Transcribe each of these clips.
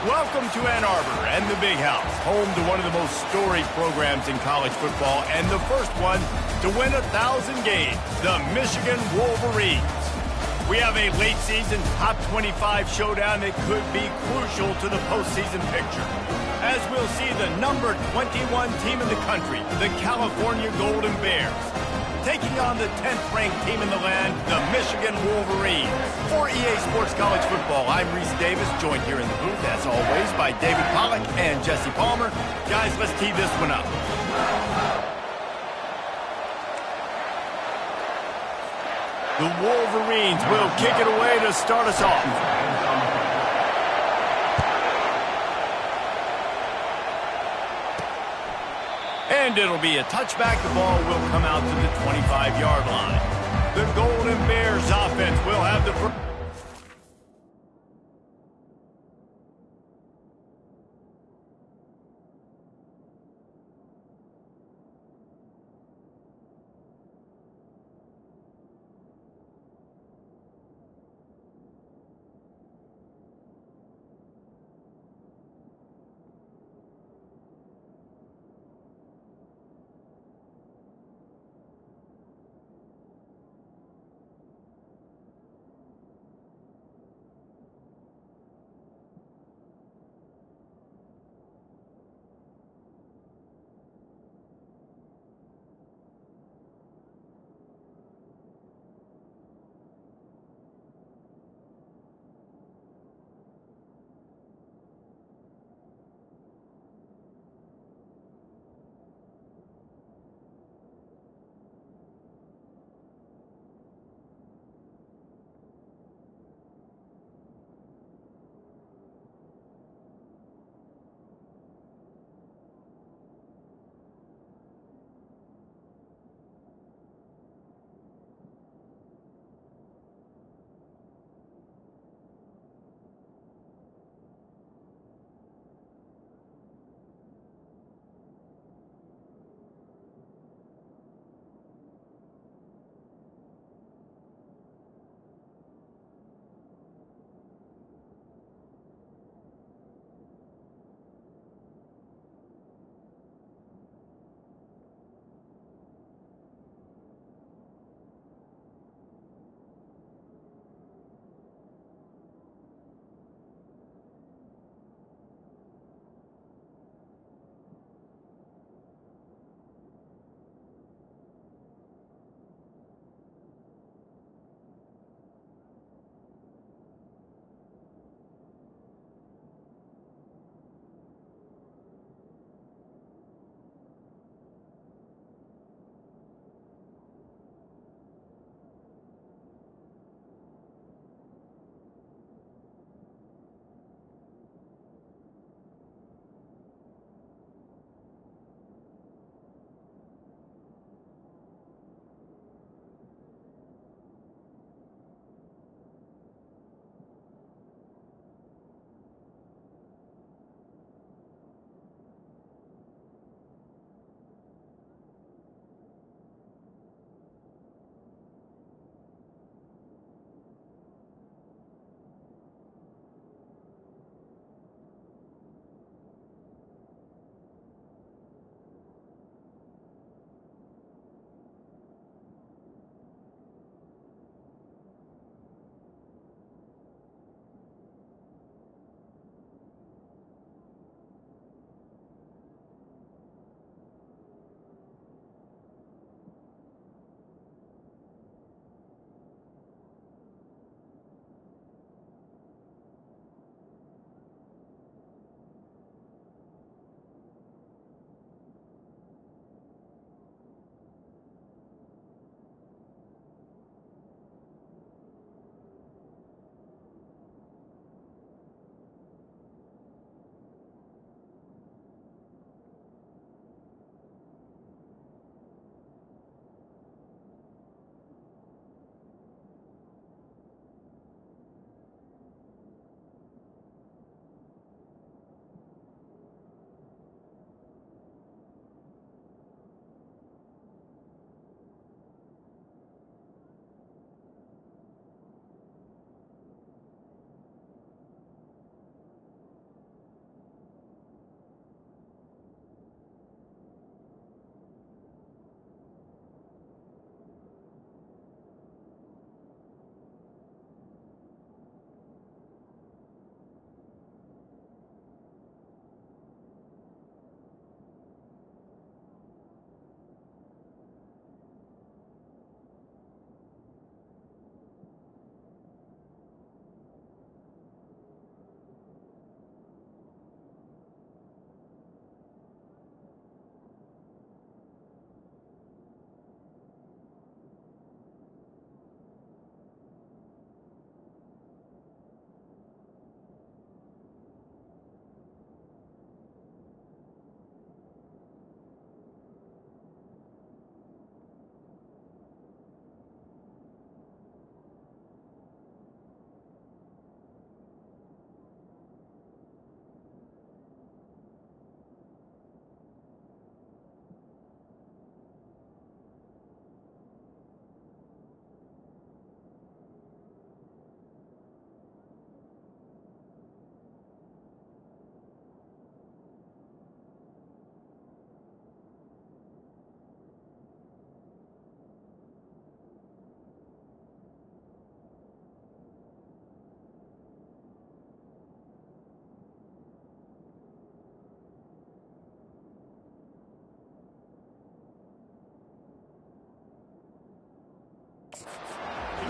Welcome to Ann Arbor and the Big House, home to one of the most storied programs in college football and the first one to win 1,000 games, the Michigan Wolverines. We have a late season top 25 showdown that could be crucial to the postseason picture, as we'll see the number 21 team in the country, the California Golden Bears, taking on the 10th-ranked team in the land, the Michigan Wolverines. For EA Sports College Football, I'm Reese Davis, joined here in the booth, as always, by David Pollack and Jesse Palmer. Guys, let's tee this one up. The Wolverines will kick it away to start us off. And it'll be a touchback. The ball will come out to the 25-yard line. The Golden Bears offense will have the...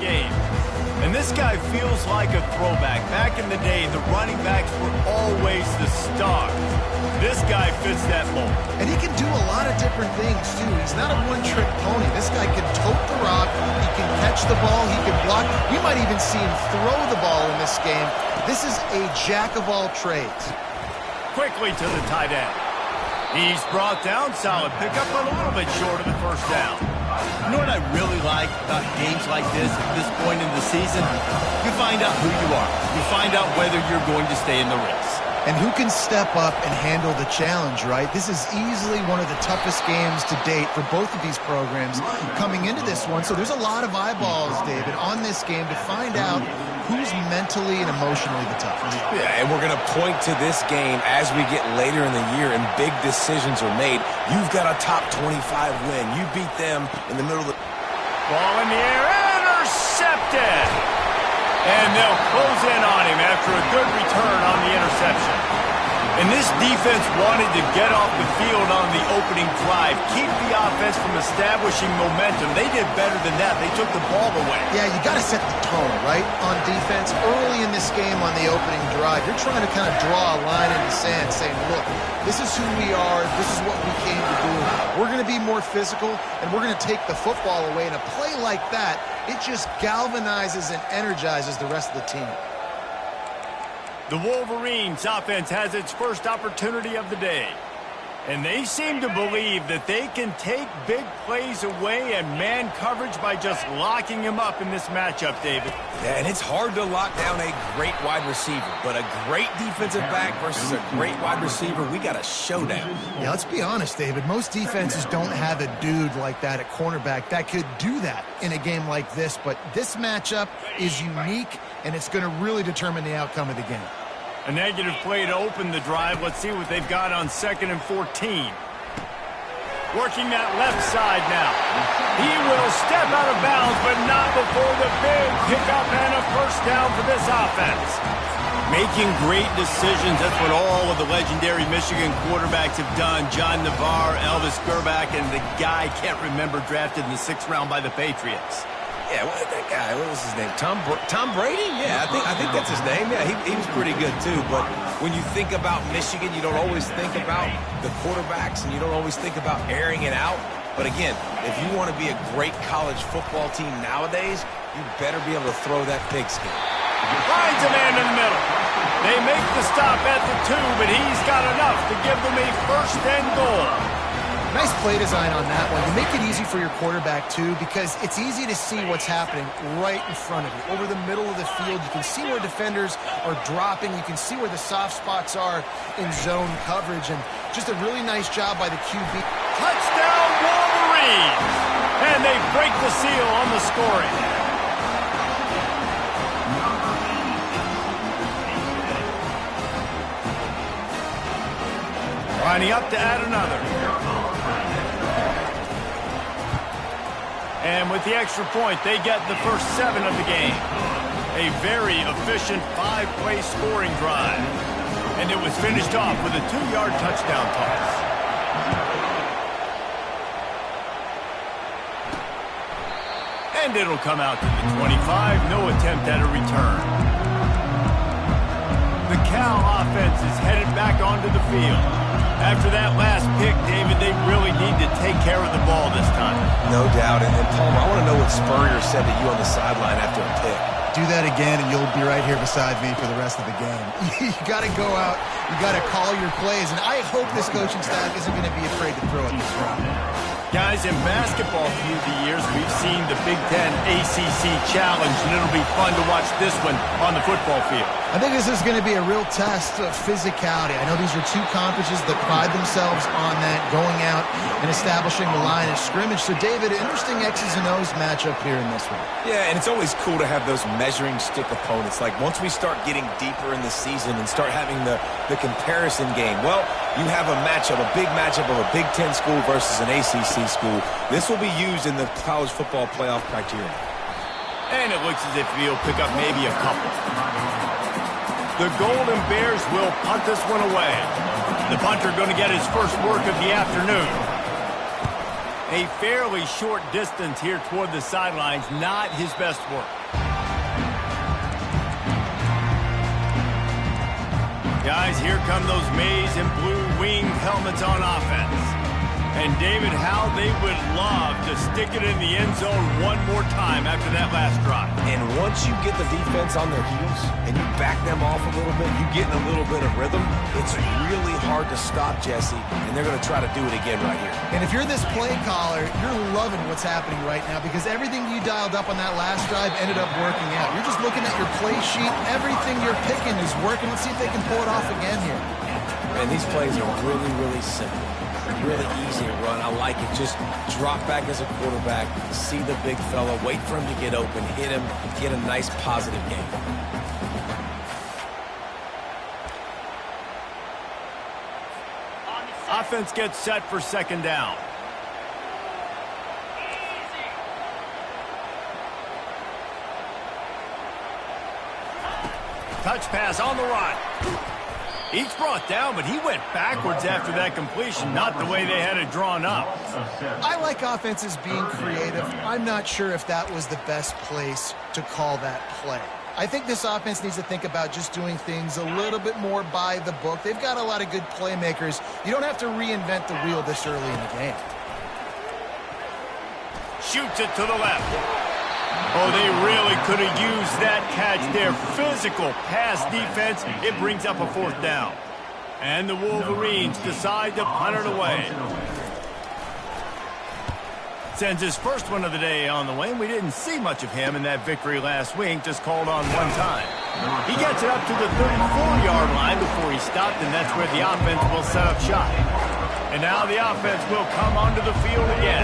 Game. And this guy feels like a throwback. Back in the day, the running backs were always the star. This guy fits that mold. And he can do a lot of different things, too. He's not a one-trick pony. This guy can tote the rock. He can catch the ball. He can block. We might even see him throw the ball in this game. This is a jack of all trades. Quickly to the tight end. He's brought down. Solid pickup, but a little bit short of the first down. You know what I really like about games like this at this point in the season? You find out who you are. You find out whether you're going to stay in the race. And who can step up and handle the challenge, right? This is easily one of the toughest games to date for both of these programs coming into this one. So there's a lot of eyeballs, David, on this game to find out who's mentally and emotionally the toughest. Yeah, and we're going to point to this game as we get later in the year and big decisions are made. You've got a top 25 win. You beat them in the middle of the... Ball in the air, intercepted! And they'll close in on him after a good return on the interception. And this defense wanted to get off the field on the opening drive, keep the offense from establishing momentum. They did better than that. They took the ball away. Yeah, you got to set the tone, right, on defense. Early in this game on the opening drive, you're trying to kind of draw a line in the sand saying, look, this is who we are. This is what we came to do. We're going to be more physical, and we're going to take the football away. And a play like that, it just galvanizes and energizes the rest of the team. The Wolverines offense has its first opportunity of the day. And they seem to believe that they can take big plays away and man coverage by just locking him up in this matchup, David. Yeah, and it's hard to lock down a great wide receiver, but a great defensive back versus a great wide receiver, we got a showdown. Yeah, let's be honest, David. Most defenses don't have a dude like that at cornerback that could do that in a game like this, but this matchup is unique, and it's going to really determine the outcome of the game. A negative play to open the drive. Let's see what they've got on 2nd and 14. Working that left side now. He will step out of bounds, but not before the big pickup and a first down for this offense. Making great decisions. That's what all of the legendary Michigan quarterbacks have done. John Navarre, Elvis Grbac, and the guy, can't remember, drafted in the 6th round by the Patriots. Yeah, that guy, what was his name? Tom Brady? Yeah, I think that's his name. Yeah, he was pretty good too. But when you think about Michigan, you don't always think about the quarterbacks, and you don't always think about airing it out. But again, if you want to be a great college football team nowadays, you better be able to throw that pigskin. Finds a man in the middle. They make the stop at the 2, but he's got enough to give them a first and goal. Nice play design on that one. You make it easy for your quarterback, too, because it's easy to see what's happening right in front of you. Over the middle of the field, you can see where defenders are dropping. You can see where the soft spots are in zone coverage. And just a really nice job by the QB. Touchdown, Wolverines! And they break the seal on the scoring. Lining up to add another. And with the extra point, they get the first 7 of the game. A very efficient 5-play scoring drive. And it was finished off with a 2-yard touchdown toss. And it'll come out to the 25. No attempt at a return. The Cal offense is headed back onto the field. After that last pick, David, they really need to take care of the ball this time. No doubt. And Palmer, I want to know what Spurrier said to you on the sideline after a pick. Do that again, and you'll be right here beside me for the rest of the game. You got to go out. You got to call your plays. And I hope this coaching staff isn't going to be afraid to throw it this round. Guys, in basketball through the years, we've seen the Big Ten ACC Challenge, and it'll be fun to watch this one on the football field. I think this is going to be a real test of physicality. I know these are 2 conferences that pride themselves on that, going out and establishing the line of scrimmage. So, David, interesting X's and O's matchup here in this one. Yeah, and it's always cool to have those measuring stick opponents. Like, once we start getting deeper in the season and start having the comparison game, well, you have a matchup, a big matchup of a Big Ten school versus an ACC school. This will be used in the college football playoff criteria. And it looks as if he'll pick up maybe a couple. The Golden Bears will punt this one away. The punter going to get his first work of the afternoon. A fairly short distance here toward the sidelines, not his best work. Guys, here come those maize and blue winged helmets on offense. And David, how they would love to stick it in the end zone one more time after that last drive. And once you get the defense on their heels and you back them off a little bit, you get in a little bit of rhythm, it's really hard to stop, Jesse, and they're going to try to do it again right here. And if you're this play caller, you're loving what's happening right now because everything you dialed up on that last drive ended up working out. You're just looking at your play sheet. Everything you're picking is working. Let's see if they can pull it off again here. And these plays are really, really simple. Really easy to run. I like it. Just drop back as a quarterback, see the big fella, wait for him to get open, hit him, get a nice positive game. Offense gets set for second down. Touch pass on the run. He's brought down, but he went backwards after that completion, not the way they had it drawn up. I like offenses being creative. I'm not sure if that was the best place to call that play. I think this offense needs to think about just doing things a little bit more by the book. They've got a lot of good playmakers. You don't have to reinvent the wheel this early in the game. Shoots it to the left. Oh, they really could have used that catch there. Physical pass defense. It brings up a fourth down. And the Wolverines decide to punt it away. Sends his first one of the day on the way. We didn't see much of him in that victory last week, just called on one time. He gets it up to the 34-yard line before he stopped, and that's where the offense will set up shop. And now the offense will come onto the field again.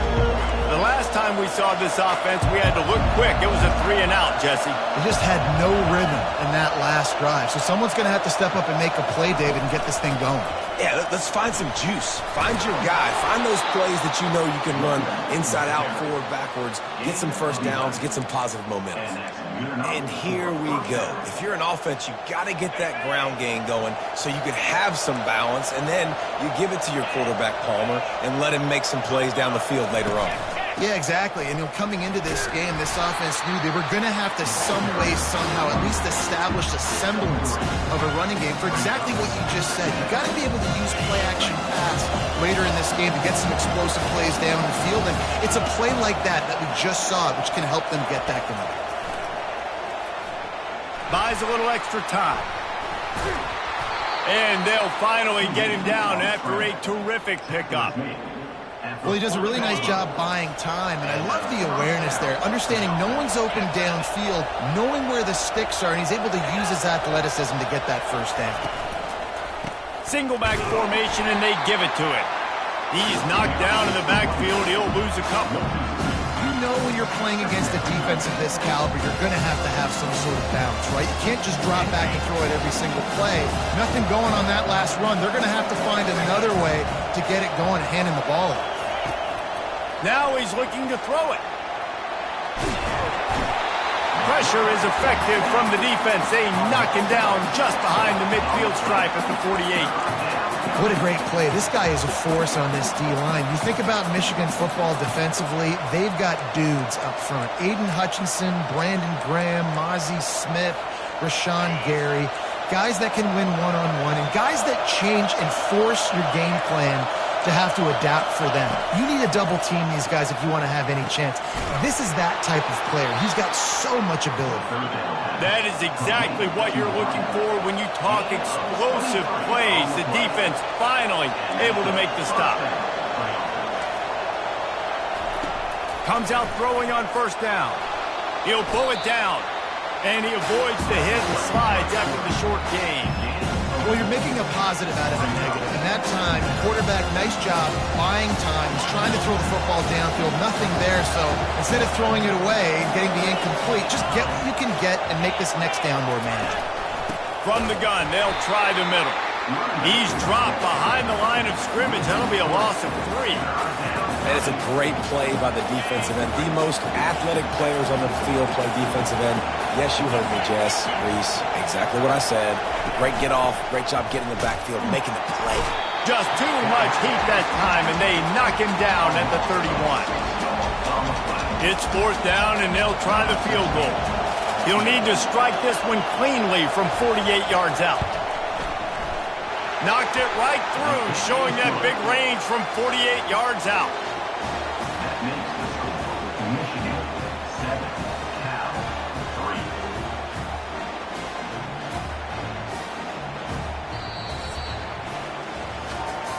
The last time we saw this offense, we had to look quick. It was a 3-and-out, Jesse. They just had no rhythm in that last drive. So someone's going to have to step up and make a play, David, and get this thing going. Yeah, let's find some juice. Find your guy. Find those plays that you know you can run inside out, forward, backwards, get some first downs, get some positive momentum. And here we go. If you're an offense, you got to get that ground game going so you can have some balance, and then you give it to your quarterback, Palmer, and let him make some plays down the field later on. Yeah, exactly. And coming into this game, this offense knew they were going to have to some way, somehow, at least establish a semblance of a running game for exactly what you just said. You got to be able to use play-action pass later in this game to get some explosive plays down the field. And it's a play like that we just saw, which can help them get that going. Buys a little extra time. And they'll finally get him down after a terrific pickup. Well, he does a really nice job buying time, and I love the awareness there, understanding no one's open downfield, knowing where the sticks are, and he's able to use his athleticism to get that first down. Single back formation, and they give it to him. He's knocked down in the backfield. He'll lose a couple. You know when you're playing against a defense of this caliber, you're going to have some sort of balance, right? You can't just drop back and throw it every single play. Nothing going on that last run. They're going to have to find another way to get it going and handing the ball off. Now he's looking to throw it. Pressure is effective from the defense. They knock him down just behind the midfield stripe at the 48. What a great play. This guy is a force on this D-line. You think about Michigan football defensively, they've got dudes up front. Aiden Hutchinson, Brandon Graham, Mozzie Smith, Rashawn Gary. Guys that can win one-on-one and guys that change and force your game plan to have to adapt for them. You need to double team these guys if you want to have any chance. This is that type of player. He's got so much ability. That is exactly what you're looking for when you talk explosive plays. The defense finally able to make the stop. Comes out throwing on first down. He'll pull it down. And he avoids the hit and slides after the short gain. Well, you're making a positive out of a negative. And that time, quarterback, nice job, buying time. He's trying to throw the football downfield, nothing there. So instead of throwing it away and getting the incomplete, just get what you can get and make this next down more manageable. From the gun, they'll try the middle. He's dropped behind the line of scrimmage. That'll be a loss of 3. And it's a great play by the defensive end. The most athletic players on the field play defensive end. Yes, you heard me, Jess, Reese. Exactly what I said. Great get off. Great job getting in the backfield, making the play. Just too much heat that time, and they knock him down at the 31. It's 4th down, and they'll try the field goal. He'll need to strike this one cleanly from 48 yards out. Knocked it right through, showing that big range from 48 yards out.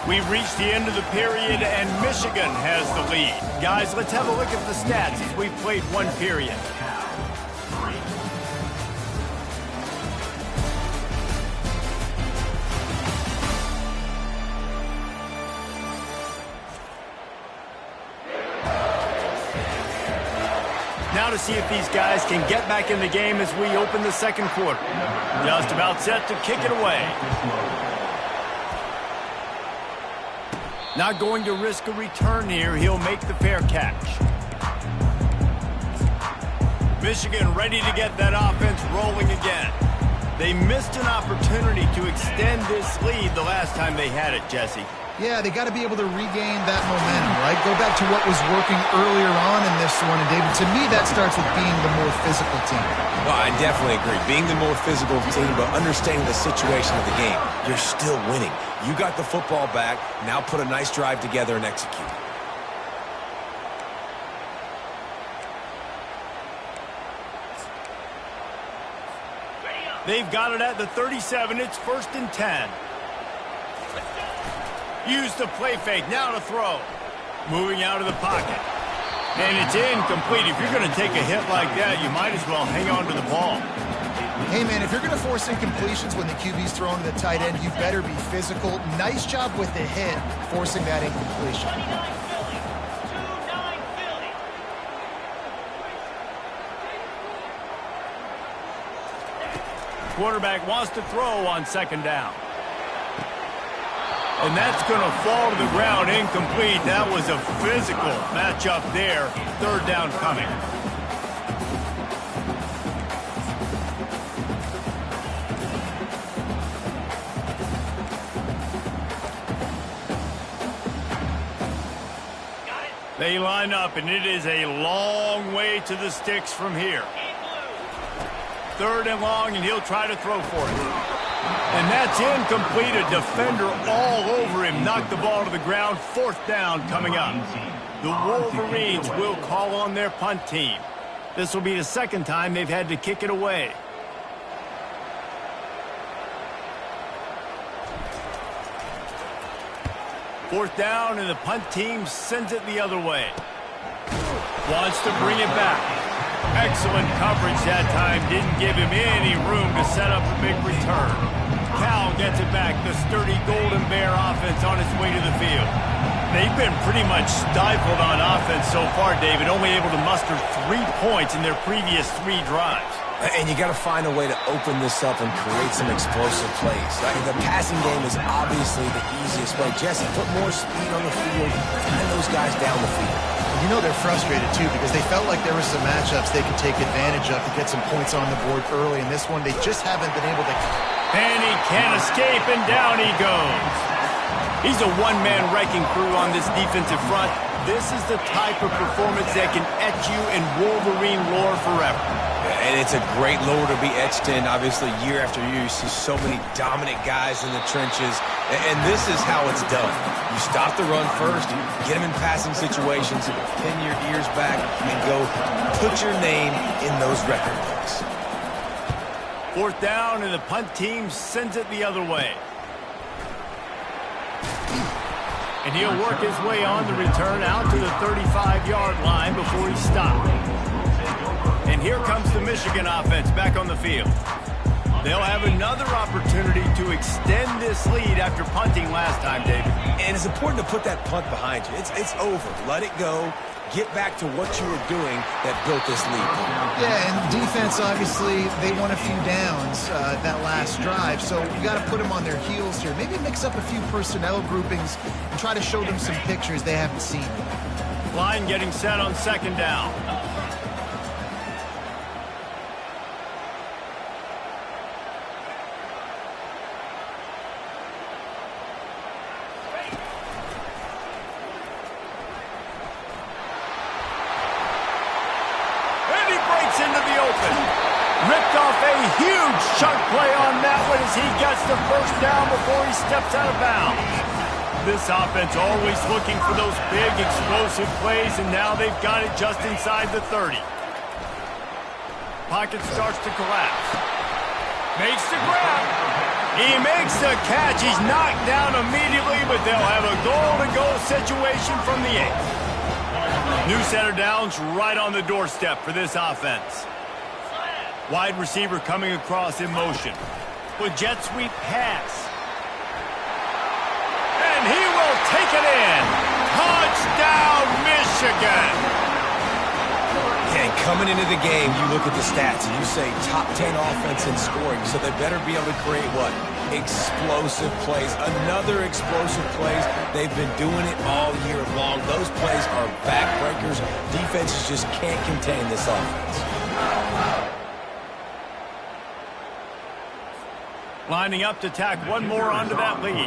We've reached the end of the period, and Michigan has the lead. Guys, let's have a look at the stats as we've played one period. Now to see if these guys can get back in the game as we open the second quarter. Just about set to kick it away. Not going to risk a return here. He'll make the fair catch. Michigan ready to get that offense rolling again. They missed an opportunity to extend this lead the last time they had it, Jesse. Yeah, they got to be able to regain that momentum, right? Go back to what was working earlier on in this one. And, David, to me, that starts with being the more physical team. Well, I definitely agree. Being the more physical team, but understanding the situation of the game. You're still winning. You got the football back. Now put a nice drive together and execute. They've got it at the 37. It's 1st and 10. Use the play fake. Now to throw. Moving out of the pocket. And it's incomplete. If you're going to take a hit like that, you might as well hang on to the ball. Hey, man, if you're going to force incompletions when the QB's throwing to the tight end, you better be physical. Nice job with the hit, forcing that incompletion. Quarterback wants to throw on 2nd down. And that's going to fall to the ground incomplete. That was a physical matchup there. 3rd down coming. They line up, and it is a long way to the sticks from here. 3rd and long, and he'll try to throw for it. And that's incomplete. A defender all over him. Knocked the ball to the ground. 4th down coming up. The Wolverines will call on their punt team. This will be the 2nd time they've had to kick it away. Fourth down, and the punt team sends it the other way. Wants to bring it back. Excellent coverage that time. Didn't give him any room to set up a big return. Cal gets it back. The sturdy Golden Bear offense on its way to the field. They've been pretty much stifled on offense so far, David. Only able to muster 3 points in their previous 3 drives. And you got to find a way to open this up and create some explosive plays. The passing game is obviously the easiest way. Jesse, put more speed on the field, find those guys down the field. You know they're frustrated, too, because they felt like there were some matchups they could take advantage of to get some points on the board early. In this one, they just haven't been able to. And he can't escape, and down he goes. He's a one-man wrecking crew on this defensive front. This is the type of performance that can etch you in Wolverine lore forever. And it's a great lore to be etched in. Obviously, year after year, you see so many dominant guys in the trenches. And this is how it's done. You stop the run first, get them in passing situations, pin your ears back, and go put your name in those record books. Fourth down, and the punt team sends it the other way. And he'll work his way on the return out to the 35-yard line before he stopped. And here comes the Michigan offense back on the field. They'll have another opportunity to extend this lead after punting last time, David. And it's important to put that punt behind you. It's over. Let it go. Get back to what you were doing that built this lead. Yeah, and defense, obviously, they won a few downs that last drive, so you got to put them on their heels here. Maybe mix up a few personnel groupings and try to show them some pictures they haven't seen. Line getting set on second down. Ripped off a huge chunk play on that one as he gets the first down before he steps out of bounds. This offense always looking for those big, explosive plays, and now they've got it just inside the 30. Pocket starts to collapse. Makes the grab. He makes the catch. He's knocked down immediately, but they'll have a goal-to-go situation from the 8. New center downs right on the doorstep for this offense. Wide receiver coming across in motion. With jet sweep pass. And he will take it in. Touchdown, Michigan. And coming into the game, you look at the stats and you say top 10 offense in scoring, so they better be able to create what? Explosive plays. Another explosive plays. They've been doing it all year long. Those plays are backbreakers. Defenses just can't contain this offense. Lining up to tack one more onto that lead.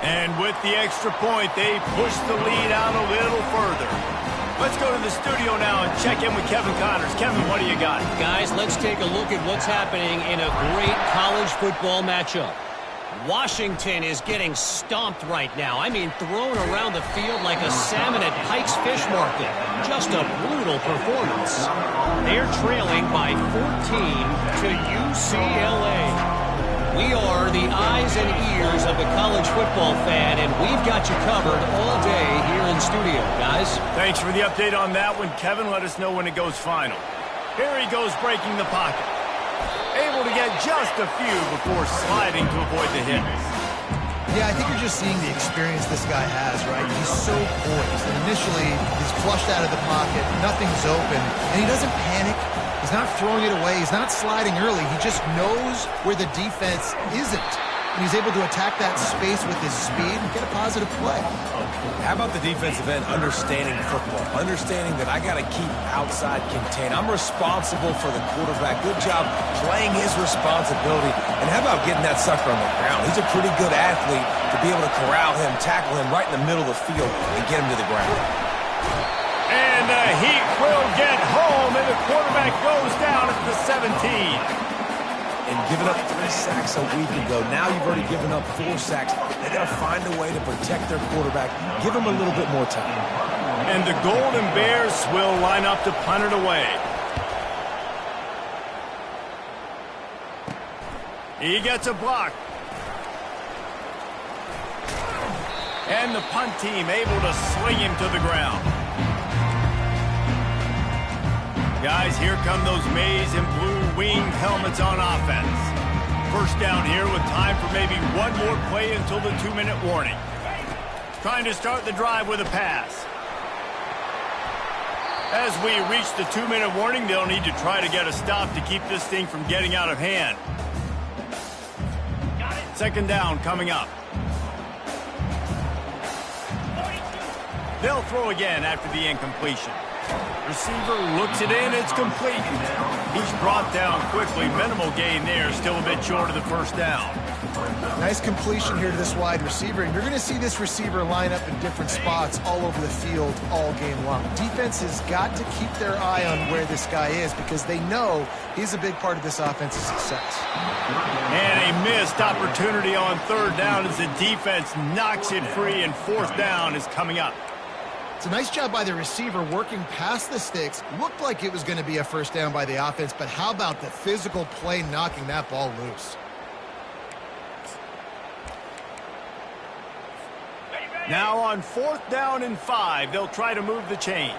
And with the extra point, they push the lead out a little further. Let's go to the studio now and check in with Kevin Connors. Kevin, what do you got? Guys, let's take a look at what's happening in a great college football matchup. Washington is getting stomped right now. I mean, thrown around the field like a salmon at Pike's Fish Market. Just a brutal performance. They're trailing by 14 to UCLA. We are the eyes and ears of the college football fan, and we've got you covered all day here in studio, guys. Thanks for the update on that one, Kevin. Let us know when it goes final. Here he goes breaking the pocket. Able to get just a few before sliding to avoid the hits. Yeah, I think you're just seeing the experience this guy has, right? He's so poised. And initially, he's flushed out of the pocket. Nothing's open. And he doesn't panic. He's not throwing it away. He's not sliding early. He just knows where the defense isn't. And he's able to attack that space with his speed and get a positive play. How about the defensive end understanding football? Understanding that I got to keep outside contained. I'm responsible for the quarterback. Good job playing his responsibility. And how about getting that sucker on the ground? He's a pretty good athlete to be able to corral him, tackle him right in the middle of the field, and get him to the ground. And the Heat will get home, and the quarterback goes down at the 17. And giving up 3 sacks a week ago. Now you've already given up 4 sacks. They got to find a way to protect their quarterback. Give him a little bit more time. And the Golden Bears will line up to punt it away. He gets a block. And the punt team able to sling him to the ground. Guys, here come those maize and blue winged helmets on offense. First down here with time for maybe one more play until the 2-minute warning. Trying to start the drive with a pass. As we reach the 2-minute warning, they'll need to try to get a stop to keep this thing from getting out of hand. Second down coming up. They'll throw again after the incompletion. Receiver looks it in, it's complete. He's brought down quickly. Minimal gain there, still a bit short of the first down. Nice completion here to this wide receiver. And you're going to see this receiver line up in different spots all over the field all game long. Defense has got to keep their eye on where this guy is because they know he's a big part of this offense's success. And a missed opportunity on third down as the defense knocks it free, and fourth down is coming up. It's a nice job by the receiver working past the sticks. Looked like it was going to be a first down by the offense, but how about the physical play knocking that ball loose? Now on fourth down and 5, they'll try to move the chains.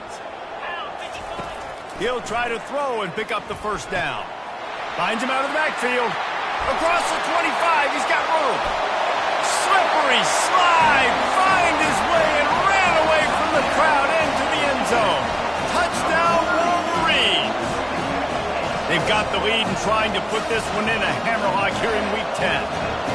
He'll try to throw and pick up the first down. Finds him out of the backfield. Across the 25, he's got room. Slippery slide, find his way and ran away from the crowd into the end zone. Touchdown, Wolverines. They've got the lead and trying to put this one in a hammerlock here in Week 10.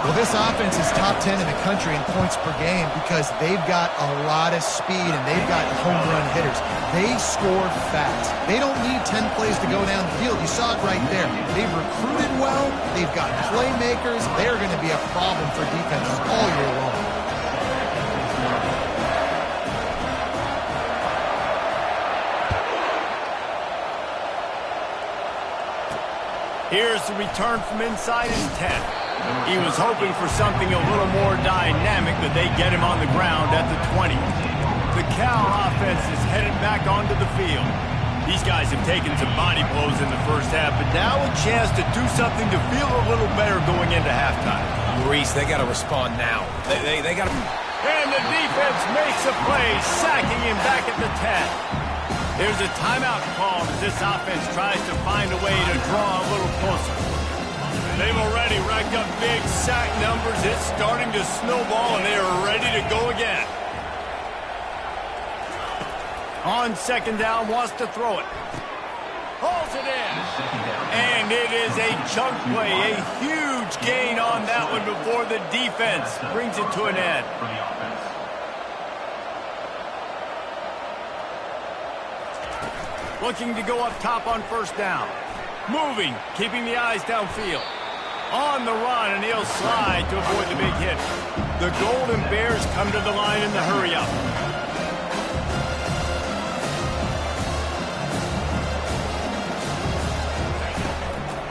Well, this offense is top 10 in the country in points per game because they've got a lot of speed and they've got home run hitters. They score fast. They don't need 10 plays to go down the field. You saw it right there. They've recruited well. They've got playmakers. They're going to be a problem for defenses all year long. Here's the return from inside his 10. He was hoping for something a little more dynamic, but they get him on the ground at the 20. The Cal offense is headed back onto the field. These guys have taken some body blows in the first half, but now a chance to do something to feel a little better going into halftime. Reese, they got to respond now. They got to... And the defense makes a play, sacking him back at the 10. There's a timeout call as this offense tries to find a way to draw a little closer. They've already racked up big sack numbers. It's starting to snowball, and they are ready to go again. On second down, wants to throw it. Hauls it in. And it is a chunk play, a huge gain on that one before the defense brings it to an end. Looking to go up top on first down. Moving, keeping the eyes downfield. On the run, and he'll slide to avoid the big hit. The Golden Bears come to the line in the hurry-up.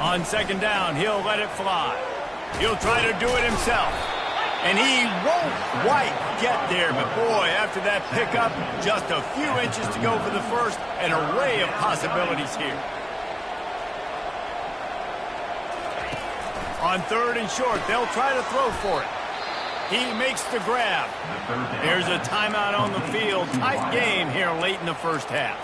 On second down, he'll let it fly. He'll try to do it himself. And he won't quite get there, but boy, after that pickup, just a few inches to go for the first. An array of possibilities here. On third and short, they'll try to throw for it. He makes the grab. There's a timeout on the field. Tight game here late in the first half.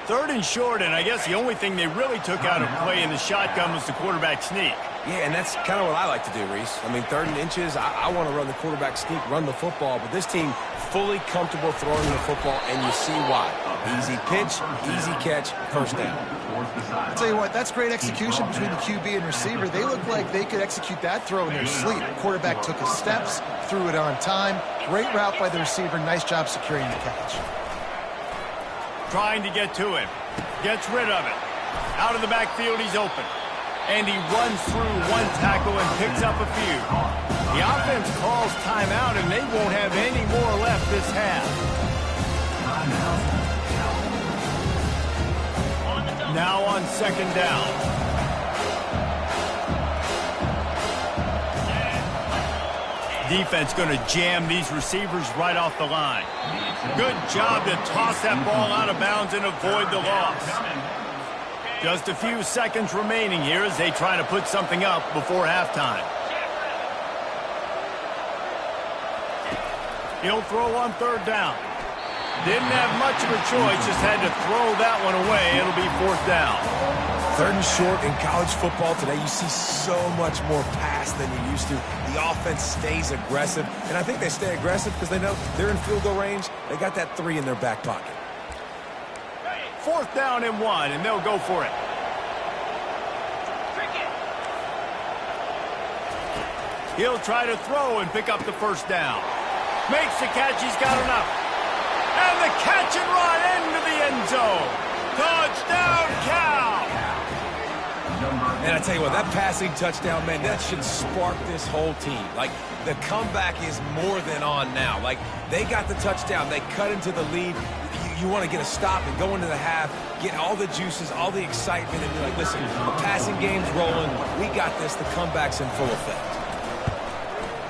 Third and short, and I guess the only thing they really took out of play in the shotgun was the quarterback sneak. Yeah, and that's kind of what I like to do, Reese. I mean, third and inches, I want to run the quarterback sneak, run the football, but this team fully comfortable throwing the football, and you see why. Easy pitch, easy catch, first down. I'll tell you what, that's great execution between the QB and receiver. They look like they could execute that throw in their sleep. The quarterback took his steps, threw it on time. Great route by the receiver. Nice job securing the catch. Trying to get to him. Gets rid of it. Out of the backfield, he's open. And he runs through one tackle and picks up a few. The offense calls timeout, and they won't have any more left this half. Now on second down. Defense going to jam these receivers right off the line. Good job to toss that ball out of bounds and avoid the loss. Just a few seconds remaining here as they try to put something up before halftime. He'll throw on third down. Didn't have much of a choice, just had to throw that one away. It'll be fourth down. Third and short in college football today, you see so much more pass than you used to. The offense stays aggressive, and I think they stay aggressive because they know they're in field goal range. They got that 3 in their back pocket. Fourth down and 1, and they'll go for it. He'll try to throw and pick up the first down. Makes the catch, he's got enough. And the catch and run into the end zone. Touchdown, Cal! And I tell you what, that passing touchdown, man, that should spark this whole team. Like, the comeback is more than on now. Like, they got the touchdown. They cut into the lead. You want to get a stop and go into the half, get all the juices, all the excitement, and be like, listen, the passing game's rolling. We got this. The comeback's in full effect.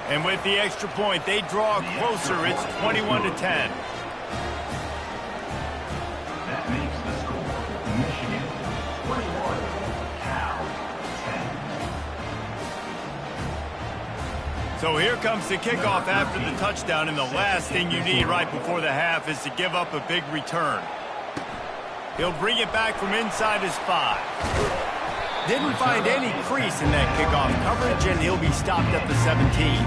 And with the extra point, they draw closer. It's 21-10. That makes the score Michigan 21, Cal 10. So here comes the kickoff after the touchdown, and the last thing you need right before the half is to give up a big return. He'll bring it back from inside his 5. Didn't find any crease in that kickoff coverage, and he'll be stopped at the 17.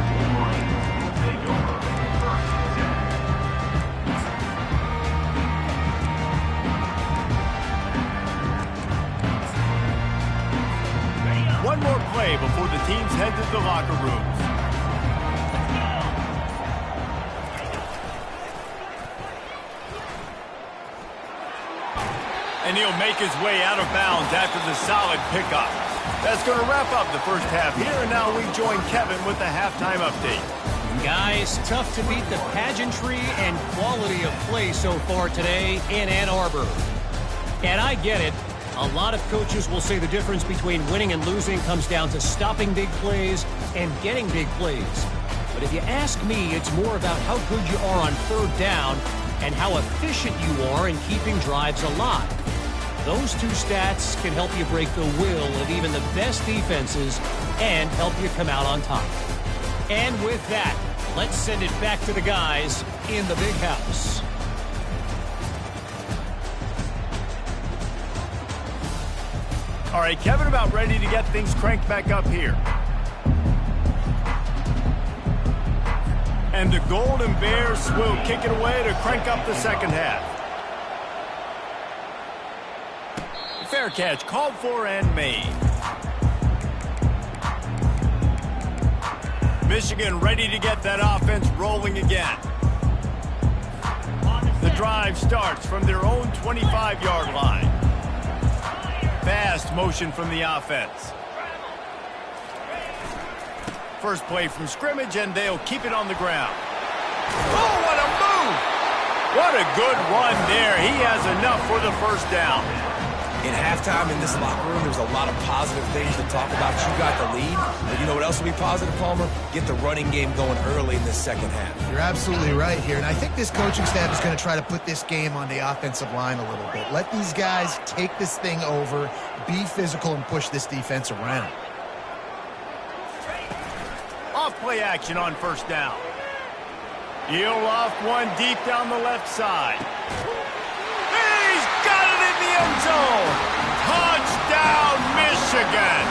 One more play before the teams head to the locker rooms. And he'll make his way out of bounds after the solid pickup. That's going to wrap up the first half here, and now we join Kevin with the halftime update. Guys, tough to beat the pageantry and quality of play so far today in Ann Arbor. And I get it. A lot of coaches will say the difference between winning and losing comes down to stopping big plays and getting big plays. But if you ask me, it's more about how good you are on third down and how efficient you are in keeping drives alive. Those two stats can help you break the will of even the best defenses and help you come out on top. And with that, let's send it back to the guys in the big house. All right, Kevin about ready to get things cranked back up here. And the Golden Bears will kick it away to crank up the second half. Fair catch called for and made. Michigan ready to get that offense rolling again. The drive starts from their own 25-yard line. Fast motion from the offense. First play from scrimmage, and they'll keep it on the ground. Oh, what a move! What a good run there. He has enough for the first down. In halftime in this locker room, there's a lot of positive things to talk about. You got the lead, but you know what else will be positive, Palmer? Get the running game going early in the second half. You're absolutely right here, and I think this coaching staff is going to try to put this game on the offensive line a little bit. Let these guys take this thing over, be physical, and push this defense around. Off play action on first down. He'll off one deep down the left side. He's got it in the end zone. Touchdown, Michigan.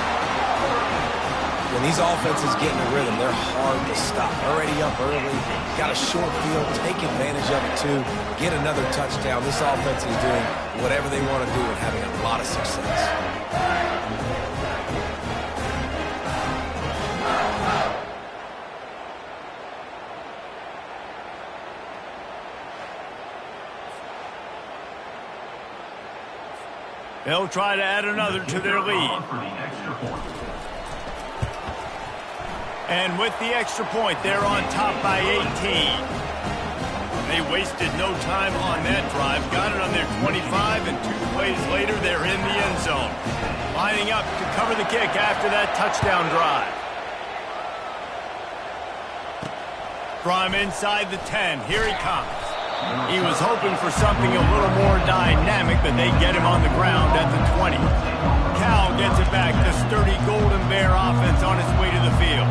When these offenses get in a rhythm, they're hard to stop. Already up early, got a short field, take advantage of it too, get another touchdown. This offense is doing whatever they want to do and having a lot of success. They'll try to add another to their lead. And with the extra point, they're on top by 18. They wasted no time on that drive. Got it on their 25, and 2 plays later, they're in the end zone. Lining up to cover the kick after that touchdown drive. From inside the 10, here he comes. He was hoping for something a little more dynamic, but they get him on the ground at the 20. Cal gets it back. The sturdy Golden Bear offense on its way to the field.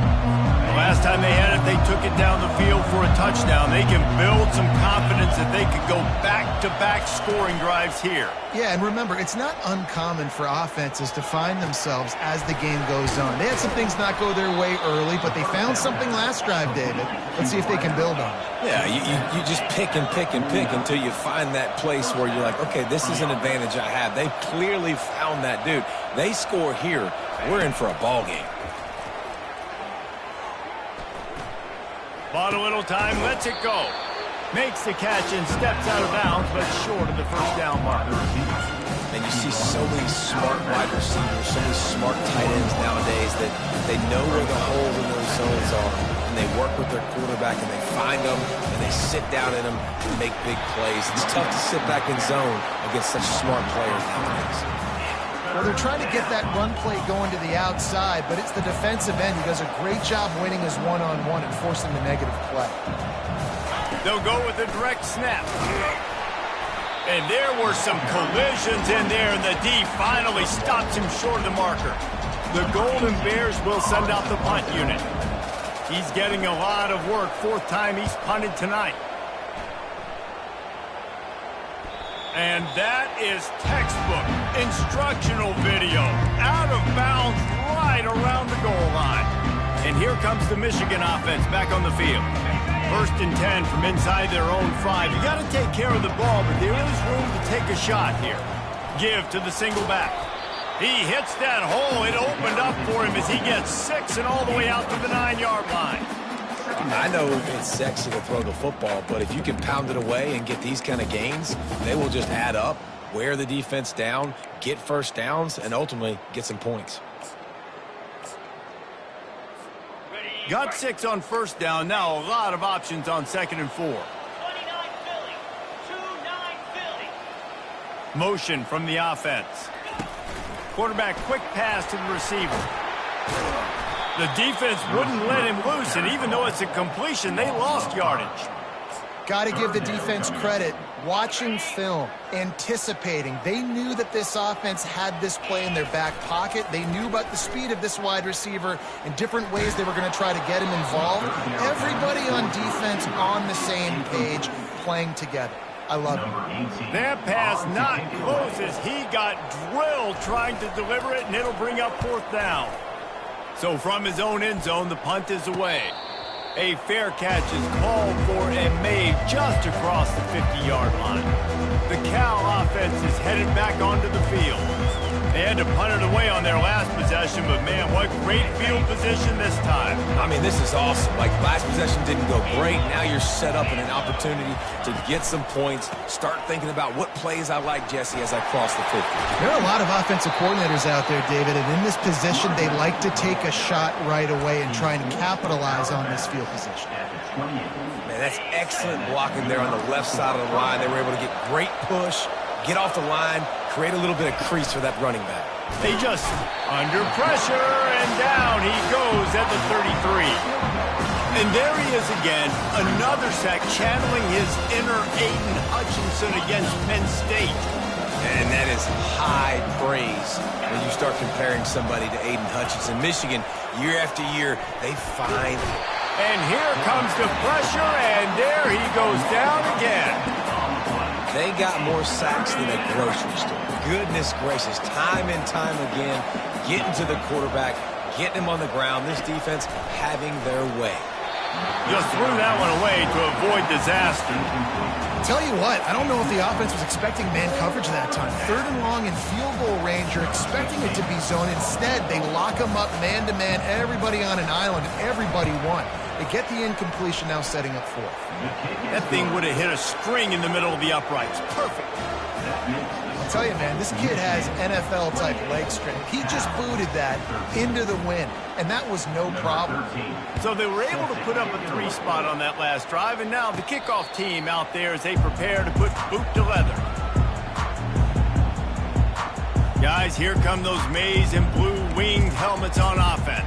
The last time they had it, they took it down the field for a touchdown. They can build some confidence that they could go back-to-back scoring drives here. Yeah, and remember, it's not uncommon for offenses to find themselves as the game goes on. They had some things not go their way early, but they found something last drive, David. Let's see if they can build on it. Yeah, you just pick and pick and pick until you find that place where you're like, okay, this is an advantage I have. They clearly found that dude. They score here, we're in for a ball game. Bought a little time, lets it go. Makes the catch and steps out of bounds, but short of the first down marker. And you see so many smart wide receivers, so many smart tight ends nowadays that they know where the holes in those zones are, and they work with their quarterback, and they find them, and they sit down in them and make big plays. It's tough to sit back in zone against such smart players nowadays. Well, they're trying to get that run play going to the outside, but it's the defensive end who does a great job winning his one-on-one and forcing the negative play. They'll go with a direct snap. And there were some collisions in there, and the D finally stops him short of the marker. The Golden Bears will send out the punt unit. He's getting a lot of work. 4th time he's punted tonight. And that is textbook instructional video. Out of bounds right around the goal line. And here comes the Michigan offense back on the field. 1st and 10 from inside their own 5. You got to take care of the ball, but there is room to take a shot here. Give to the single back. He hits that hole. It opened up for him as he gets 6 and all the way out to the 9-yard line. I know it's sexy to throw the football, but if you can pound it away and get these kind of gains, they will just add up, wear the defense down, get first downs, and ultimately get some points. Got 6 on first down. Now a lot of options on 2nd and 4. 29 Philly. 2-9 Philly. Motion from the offense. Quarterback quick pass to the receiver. The defense wouldn't let him loose, and even though it's a completion, they lost yardage. Got to give the defense credit. Watching film, anticipating. They knew that this offense had this play in their back pocket. They knew about the speed of this wide receiver and different ways they were going to try to get him involved. Everybody on defense on the same page, playing together. I love it. That pass not close as he got drilled trying to deliver it, and it'll bring up 4th down. So from his own end zone, the punt is away. A fair catch is called for and made just across the 50-yard line. The Cal offense is headed back onto the field. They had to punt it away on their last possession, but man, what great field position this time. I mean, this is awesome. Like, last possession didn't go great. Now you're set up in an opportunity to get some points. Start thinking about what plays I like, Jesse, as I cross the 50. There are a lot of offensive coordinators out there, David, and in this position, they like to take a shot right away and try and capitalize on this field position. Man, that's excellent blocking there on the left side of the line. They were able to get great push, get off the line, create a little bit of crease for that running back. They just under pressure, and down he goes at the 33. And there he is again, another sack, channeling his inner Aiden Hutchinson against Penn State. And that is high praise when you start comparing somebody to Aiden Hutchinson. Michigan, year after year, they find. And here comes the pressure, and there he goes down again. They got more sacks than a grocery store. Goodness gracious, time and time again, getting to the quarterback, getting him on the ground. This defense having their way. Just threw that one away to avoid disaster. Tell you what, I don't know if the offense was expecting man coverage that time. 3rd and long in field goal range, you're expecting it to be zone. Instead, they lock them up man-to-man, everybody on an island, and everybody won. They get the incompletion, now setting up 4th. That thing would have hit a string in the middle of the uprights. Perfect. I'll tell you, man, this kid has NFL-type leg strength. He just booted that into the wind, and that was no problem. So they were able to put up a 3 spot on that last drive, and now the kickoff team out there as they prepare to put boot to leather. Guys, here come those maize and blue winged helmets on offense.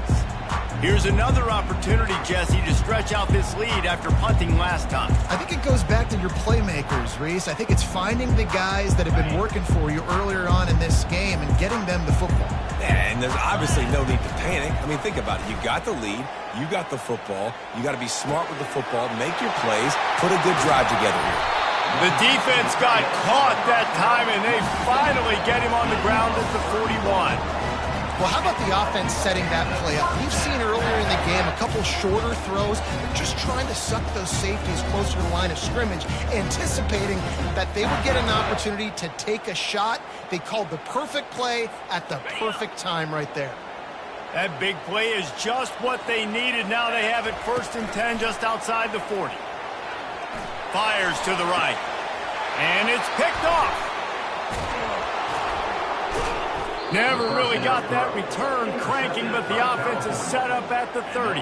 Here's another opportunity, Jesse, to stretch out this lead after punting last time. I think it goes back to your playmakers, Reese. I think it's finding the guys that have been working for you earlier on in this game and getting them the football. Yeah, and there's obviously no need to panic. I mean, think about it. You got the lead. You got the football. You got to be smart with the football, make your plays, put a good drive together here. The defense got caught that time, and they finally get him on the ground at the 41. Well, how about the offense setting that play up? We've seen earlier in the game a couple shorter throws. They're just trying to suck those safeties closer to the line of scrimmage, anticipating that they would get an opportunity to take a shot. They called the perfect play at the perfect time right there. That big play is just what they needed. Now they have it 1st and 10 just outside the 40. Fires to the right. And it's picked off. Never really got that return cranking, but the offense is set up at the 30.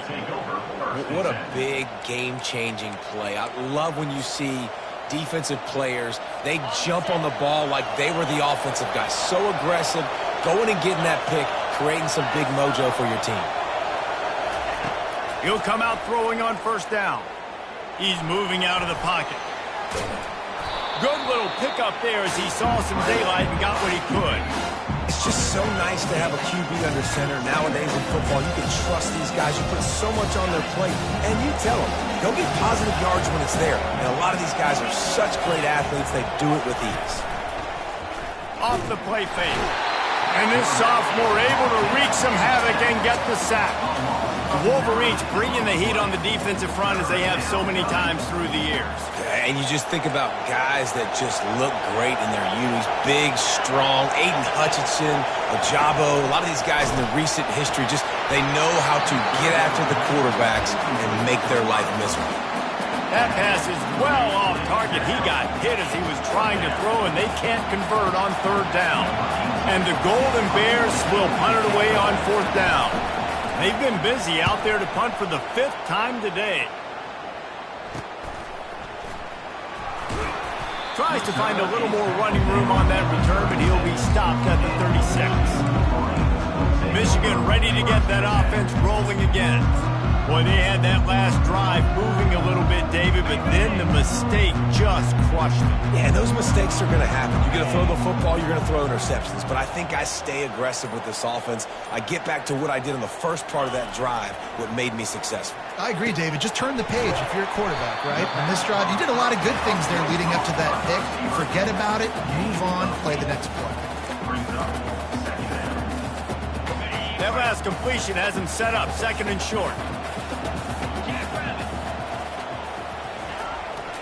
What a big game-changing play. I love when you see defensive players, they jump on the ball like they were the offensive guys. So aggressive, going and getting that pick, creating some big mojo for your team. He'll come out throwing on 1st down. He's moving out of the pocket. Good little pickup there as he saw some daylight and got what he could. It's just so nice to have a QB under center. Nowadays in football, you can trust these guys. You put so much on their plate, and you tell them, they'll get positive yards when it's there. And a lot of these guys are such great athletes, they do it with ease. Off the play fake. And this sophomore able to wreak some havoc and get the sack. The Wolverines bringing the heat on the defensive front as they have so many times through the years. And you just think about guys that just look great in their youth. Big, strong, Aiden Hutchinson, Ojabo, a lot of these guys in the recent history, just they know how to get after the quarterbacks and make their life miserable. That pass is well off target. He got hit as he was trying to throw, and they can't convert on 3rd down. And the Golden Bears will punt it away on 4th down. They've been busy out there to punt for the 5th time today. Tries to find a little more running room on that return, but he'll be stopped at the 36. Michigan ready to get that offense rolling again. Boy, they had that last drive moving a little bit, David, but then the mistake just crushed them. Yeah, those mistakes are going to happen. You're going to throw the football, you're going to throw interceptions. But I think I stay aggressive with this offense. I get back to what I did in the first part of that drive, what made me successful. I agree, David. Just turn the page if you're a quarterback, right? On this drive, you did a lot of good things there leading up to that pick. Forget about it, move on, play the next play. That last completion has him set up, second and short.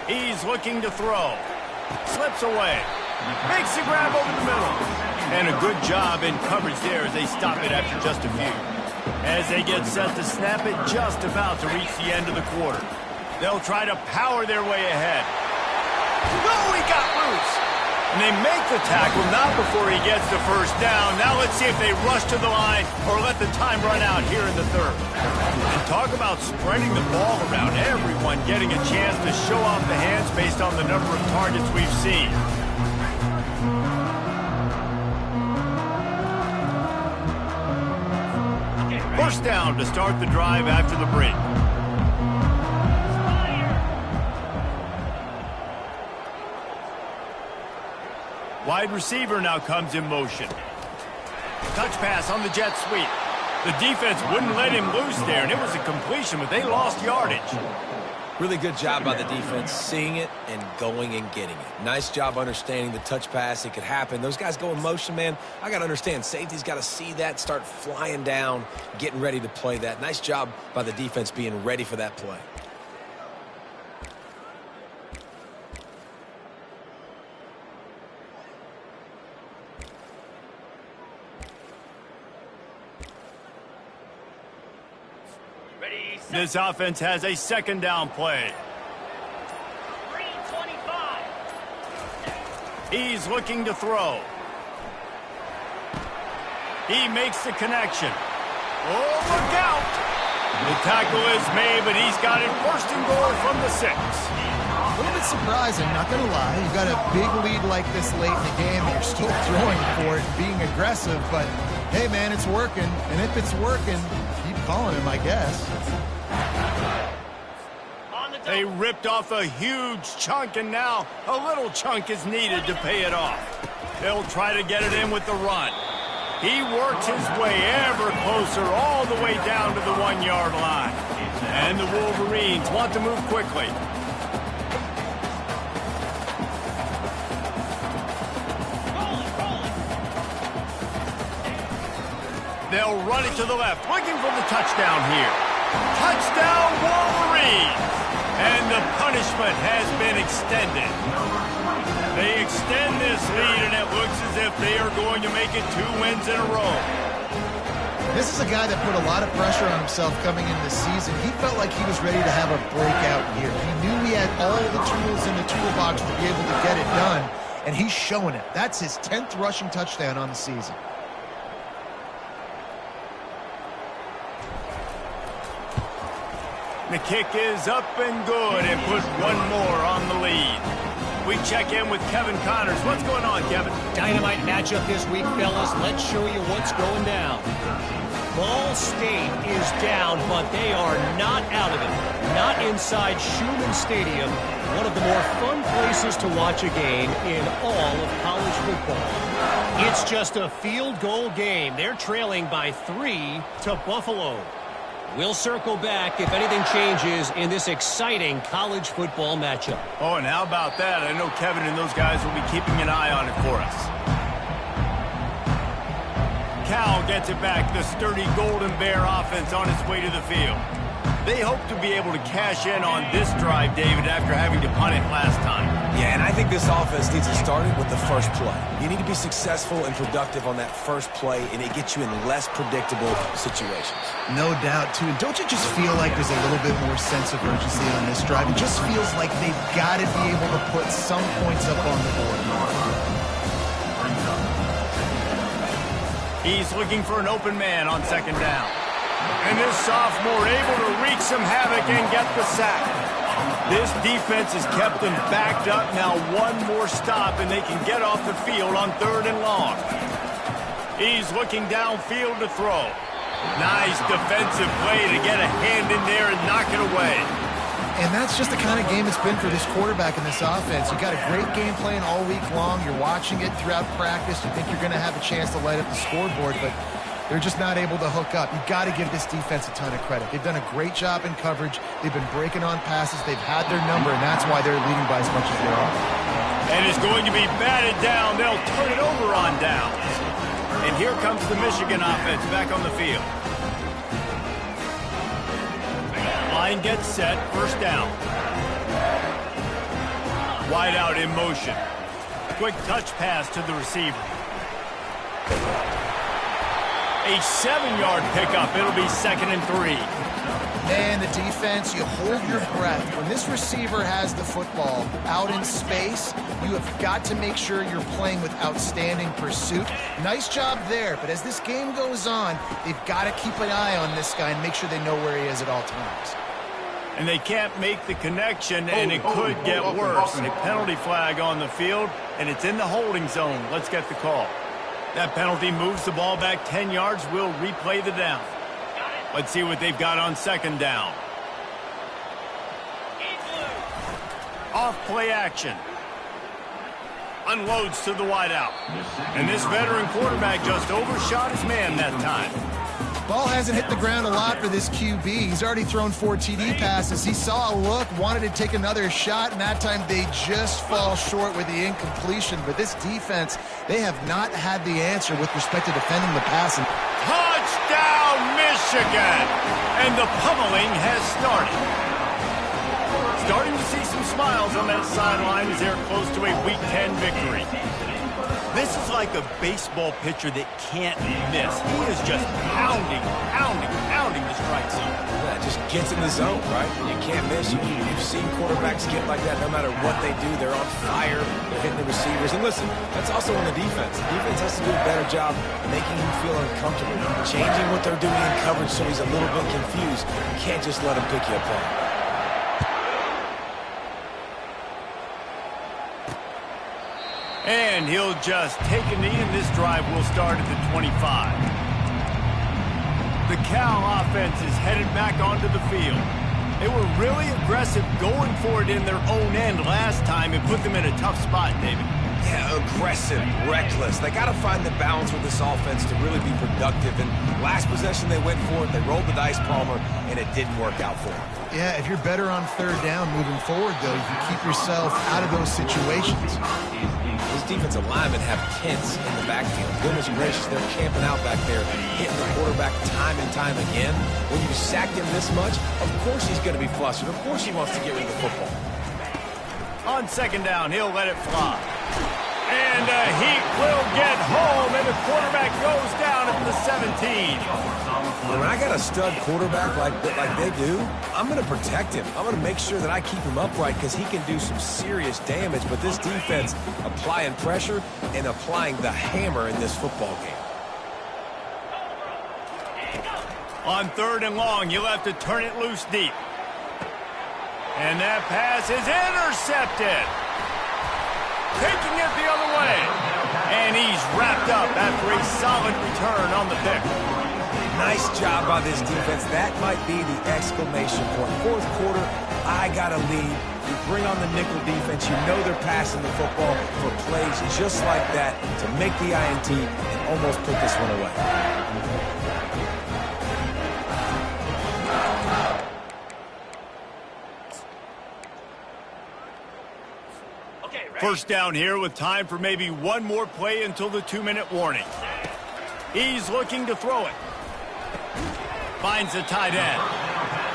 He's looking to throw. Slips away. Makes the grab over the middle. And a good job in coverage there as they stop it after just a few. As they get set to snap it, just about to reach the end of the quarter. They'll try to power their way ahead. No, he got loose. And they make the tackle, not before he gets the first down. Now let's see if they rush to the line or let the time run out here in the third. And talk about spreading the ball around. Everyone getting a chance to show off the hands based on the number of targets we've seen. First down to start the drive after the break. Wide receiver now comes in motion. Touch pass on the jet sweep. The defense wouldn't let him loose there, and it was a completion, but they lost yardage. Really good job by the defense, seeing it and going and getting it. Nice job understanding the touch pass. It could happen. Those guys go in motion, man. I got to understand, safety's got to see that, start flying down, getting ready to play that. Nice job by the defense being ready for that play. This offense has a second down play. 325. He's looking to throw. He makes the connection. Oh, look out! The tackle is made, but he's got it first and goal from the 6. A little bit surprising, not going to lie. You've got a big lead like this late in the game, and you're still throwing for it and being aggressive. But, hey, man, it's working. And if it's working, keep calling him, I guess. They ripped off a huge chunk, and now a little chunk is needed to pay it off. They'll try to get it in with the run. He works his way ever closer all the way down to the 1-yard line. And the Wolverines want to move quickly. They'll run it to the left, looking for the touchdown here. Touchdown, Wolverines! And the punishment has been extended. They extend this lead, and it looks as if they are going to make it 2 wins in a row. This is a guy that put a lot of pressure on himself coming into the season. He felt like he was ready to have a breakout year. He knew he had all the tools in the toolbox to be able to get it done, and he's showing it. That's his 10th rushing touchdown on the season. The kick is up and good and put one more on the lead. We check in with Kevin Connors. What's going on, Kevin? Dynamite matchup this week, fellas. Let's show you what's going down. Ball State is down, but they are not out of it. Not inside Schumann Stadium, one of the more fun places to watch a game in all of college football. It's just a field goal game. They're trailing by 3 to Buffalo. We'll circle back if anything changes in this exciting college football matchup. Oh, and how about that? I know Kevin and those guys will be keeping an eye on it for us. Cal gets it back. The sturdy Golden Bear offense on its way to the field. They hope to be able to cash in on this drive, David, after having to punt it last time. Yeah, and I think this offense needs to start it with the first play. You need to be successful and productive on that first play, and it gets you in less predictable situations. No doubt, too. And don't you just feel like there's a little bit more sense of urgency on this drive? It just feels like they've got to be able to put some points up on the board. He's looking for an open man on second down. And this sophomore able to wreak some havoc and get the sack. This defense has kept them backed up. Now one more stop, and they can get off the field on 3rd and long. He's looking downfield to throw. Nice defensive play to get a hand in there and knock it away. And that's just the kind of game it's been for this quarterback in this offense. You got a great game plan all week long. You're watching it throughout practice. You think you're going to have a chance to light up the scoreboard, but they're just not able to hook up. You've got to give this defense a ton of credit. They've done a great job in coverage. They've been breaking on passes. They've had their number, and that's why they're leading by as much as they are. And it's going to be batted down. They'll turn it over on downs. And here comes the Michigan offense back on the field. Line gets set, 1st down. Wide out in motion. Quick touch pass to the receiver. A 7-yard pickup. It'll be 2nd and 3. Man, the defense, you hold your breath. When this receiver has the football out in space, you have got to make sure you're playing with outstanding pursuit. Nice job there, but as this game goes on, they've got to keep an eye on this guy and make sure they know where he is at all times. And they can't make the connection, and it could get worse. A penalty flag on the field, and it's in the holding zone. Let's get the call. That penalty moves the ball back 10 yards. We'll replay the down. Let's see what they've got on 2nd down. Off play action. Unloads to the wideout. And this veteran quarterback just overshot his man that time. Ball hasn't hit the ground a lot for this QB. He's already thrown 4 TD passes. He saw a look, wanted to take another shot, and that time they just fall short with the incompletion. But this defense, they have not had the answer with respect to defending the pass. Touchdown, Michigan! And the pummeling has started. Starting to see some smiles on that sideline as they're close to a Week 10 victory. This is like a baseball pitcher that can't miss. He is just pounding the strike zone. Yeah, just gets in the zone, right? You can't miss. You've seen quarterbacks get like that no matter what they do. They're on fire. They're hitting the receivers. And listen, that's also on the defense. The defense has to do a better job making him feel uncomfortable, changing what they're doing in coverage so he's a little bit confused. You can't just let him pick you apart. And he'll just take a knee, and this drive will start at the 25. The Cal offense is headed back onto the field. They were really aggressive going for it in their own end last time and put them in a tough spot, David. Yeah, aggressive, reckless. They got to find the balance with this offense to really be productive. And last possession, they went for it. They rolled the dice, Palmer, and it didn't work out for them. Yeah, if you're better on 3rd down moving forward, though, you can keep yourself out of those situations. These defensive linemen have tents in the backfield. Goodness gracious, they're camping out back there, hitting the quarterback time and time again. When you sacked him this much, of course he's going to be flustered. Of course he wants to get rid of the football. On 2nd down, he'll let it fly. And he will get home, and the quarterback goes down at the 17. When I got a stud quarterback like they do, I'm going to protect him. I'm going to make sure that I keep him upright because he can do some serious damage. But this defense applying pressure and applying the hammer in this football game. On 3rd and long, you'll have to turn it loose deep. And that pass is intercepted. Taking it the other way. And he's wrapped up after a solid return on the pick. Nice job by this defense. That might be the exclamation point. 4th quarter, I got a lead. You bring on the nickel defense. You know they're passing the football for plays just like that to make the INT and almost put this one away. First down here with time for maybe one more play until the 2-minute warning. He's looking to throw it. Finds the tight end.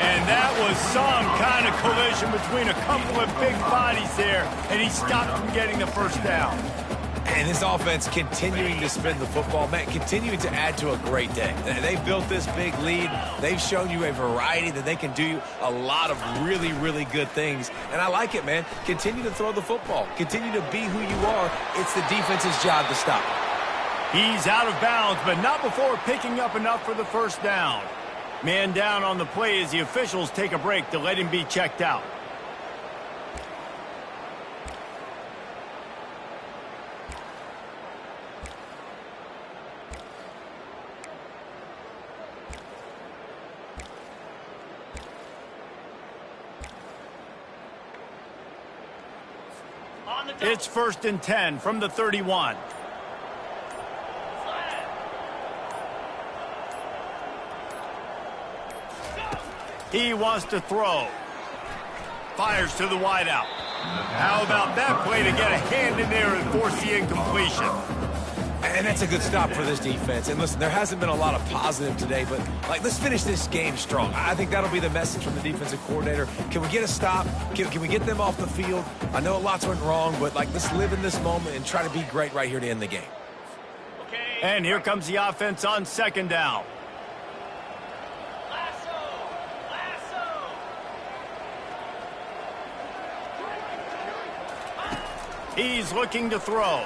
And that was some kind of collision between a couple of big bodies there, and he stopped from getting the first down. And this offense continuing to spin the football, man, continuing to add to a great day. They built this big lead. They've shown you a variety that they can do a lot of really, really good things. And I like it, man. Continue to throw the football. Continue to be who you are. It's the defense's job to stop it. He's out of bounds, but not before picking up enough for the first down. Man down on the play as the officials take a break to let him be checked out. It's 1st and 10 from the 31. He wants to throw. Fires to the wideout. How about that play to get a hand in there and force the incompletion? And that's a good stop for this defense. And listen, there hasn't been a lot of positive today, but let's finish this game strong. I think that'll be the message from the defensive coordinator. Can we get a stop? Can we get them off the field? I know lots went wrong, but let's live in this moment and try to be great right here to end the game. And here comes the offense on 2nd down. He's looking to throw.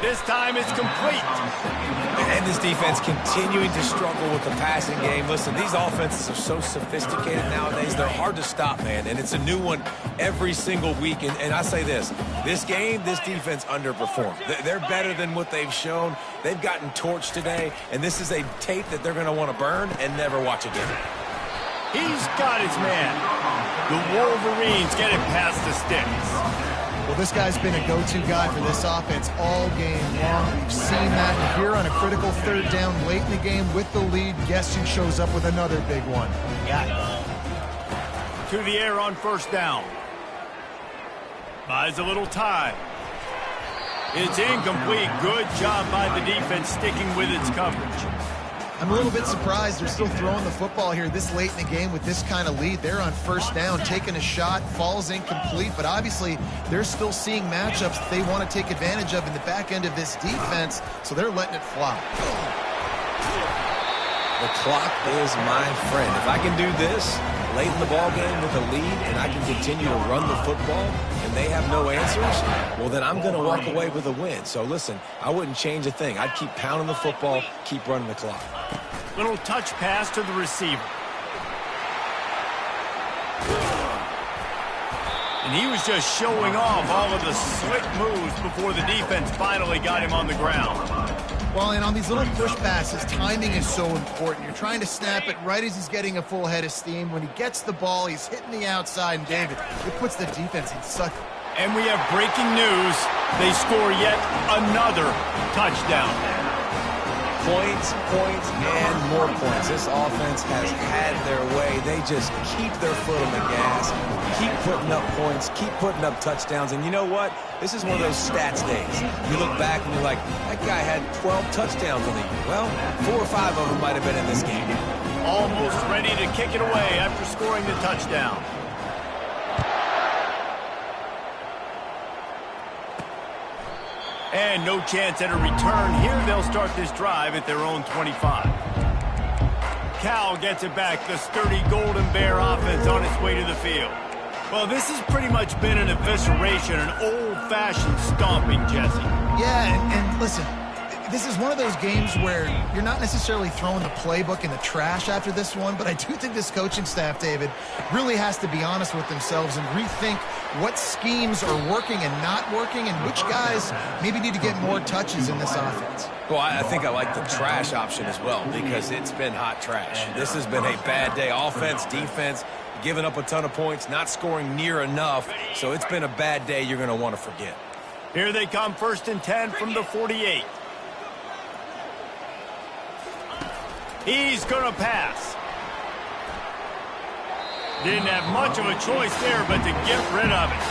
This time it's complete. And this defense continuing to struggle with the passing game. Listen, these offenses are so sophisticated nowadays. They're hard to stop, man. And it's a new one every single week. And I say this game, this defense underperformed. They're better than what they've shown. They've gotten torched today. And this is a tape that they're going to want to burn and never watch again. He's got his man. The Wolverines get it past the sticks. Well, this guy's been a go-to guy for this offense all game long. We've seen that here on a critical 3rd down late in the game with the lead. Guess who shows up with another big one? To the air on 1st down. Buys a little time. It's incomplete. Good job by the defense sticking with its coverage. I'm a little bit surprised they're still throwing the football here this late in the game with this kind of lead. They're on 1st down, taking a shot, falls incomplete, but obviously they're still seeing matchups that they want to take advantage of in the back end of this defense, so they're letting it fly. The clock is my friend. If I can do this late in the ball game with a lead and I can continue to run the football and they have no answers, well, then I'm going to walk away with a win. So listen, I wouldn't change a thing. I'd keep pounding the football, keep running the clock. Little touch pass to the receiver. And he was just showing off all of the slick moves before the defense finally got him on the ground. Well, and on these little push passes, timing is so important. You're trying to snap it right as he's getting a full head of steam. When he gets the ball, he's hitting the outside, and David, it puts the defense in such... And we have breaking news. They score yet another touchdown. Points, and more points. This offense has had their way. They just keep their foot on the gas, keep putting up points, keep putting up touchdowns. And you know what? This is one of those stats days. You look back and you're like, that guy had 12 touchdowns in the year. Well, 4 or 5 of them might have been in this game. Almost ready to kick it away after scoring the touchdown. And no chance at a return here. They'll start this drive at their own 25. Cal gets it back. The sturdy Golden Bear offense on its way to the field. Well, this has pretty much been an evisceration, an old-fashioned stomping, Jesse. Yeah, and listen, this is one of those games where you're not necessarily throwing the playbook in the trash after this one, but I do think this coaching staff, David, really has to be honest with themselves and rethink what schemes are working and not working and which guys maybe need to get more touches in this offense. Well, I think I like the trash option as well because it's been hot trash. This has been a bad day. Offense, defense, giving up a ton of points, not scoring near enough. So it's been a bad day you're going to want to forget. Here they come, 1st and 10 from the 48. He's going to pass. Didn't have much of a choice there, but to get rid of it.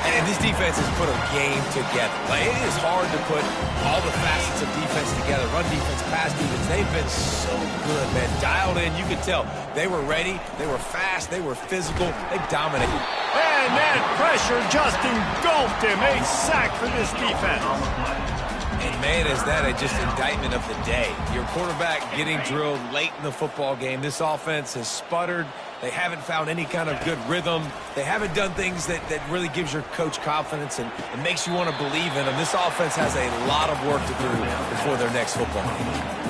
And this defense has put a game together. It is hard to put all the facets of defense together. Run defense, pass defense. They've been so good, man. Dialed in. You could tell they were ready. They were fast. They were physical. They dominated. And that pressure just engulfed him. A sack for this defense. And, man, is that just indictment of the day. Your quarterback getting drilled late in the football game. This offense has sputtered. They haven't found any kind of good rhythm. They haven't done things that really gives your coach confidence and makes you want to believe in them. This offense has a lot of work to do before their next football game.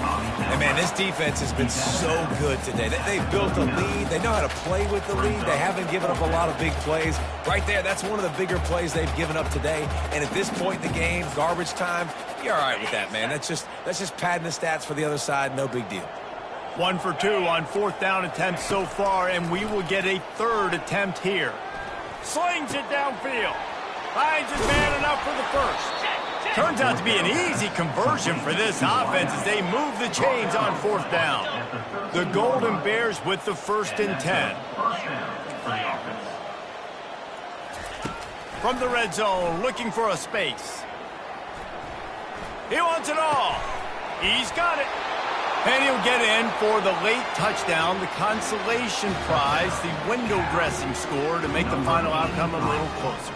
And, man, this defense has been so good today. They've built a lead. They know how to play with the lead. They haven't given up a lot of big plays. Right there, that's one of the bigger plays they've given up today. And at this point in the game, garbage time, you're all right with that, man. That's just padding the stats for the other side. No big deal. 1 for 2 on 4th down attempts so far, and we will get a 3rd attempt here. Slings it downfield. Finds his man enough for the first. Turns out to be an easy conversion for this offense as they move the chains on 4th down. The Golden Bears with the 1st and 10. From the red zone, looking for a space. He wants it all. He's got it. And he'll get in for the late touchdown, the consolation prize, the window dressing score to make the final outcome a little closer.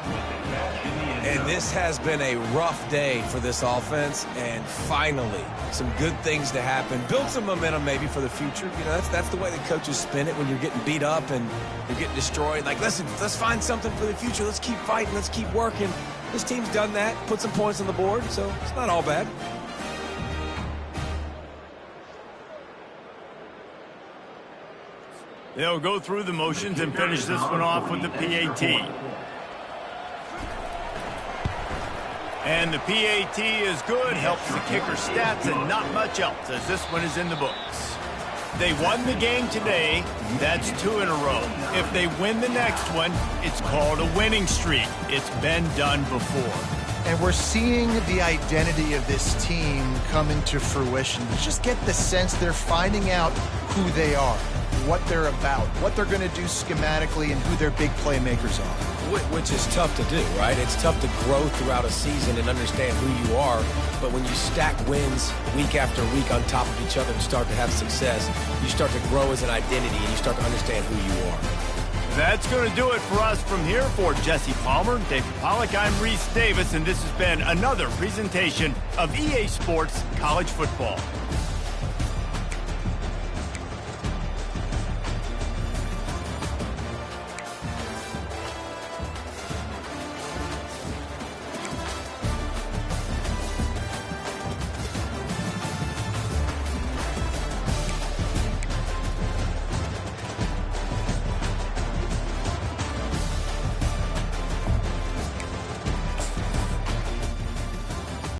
And this has been a rough day for this offense, and finally, some good things to happen. Build some momentum maybe for the future. You know, that's the way the coaches spin it when you're getting beat up and you're getting destroyed. Like, listen, let's find something for the future. Let's keep fighting. Let's keep working. This team's done that, put some points on the board, so it's not all bad. They'll go through the motions and finish this one off with the PAT. And the PAT is good, helps the kicker stats and not much else as this one is in the books. They won the game today, that's 2 in a row. If they win the next one, it's called a winning streak. It's been done before. And we're seeing the identity of this team come into fruition. You just get the sense they're finding out who they are, what they're about, what they're going to do schematically, and who their big playmakers are. Which is tough to do, right? It's tough to grow throughout a season and understand who you are. But when you stack wins week after week on top of each other and start to have success, you start to grow as an identity and you start to understand who you are. That's going to do it for us from here. For Jesse Palmer, David Pollack, I'm Reese Davis, and this has been another presentation of EA Sports College Football.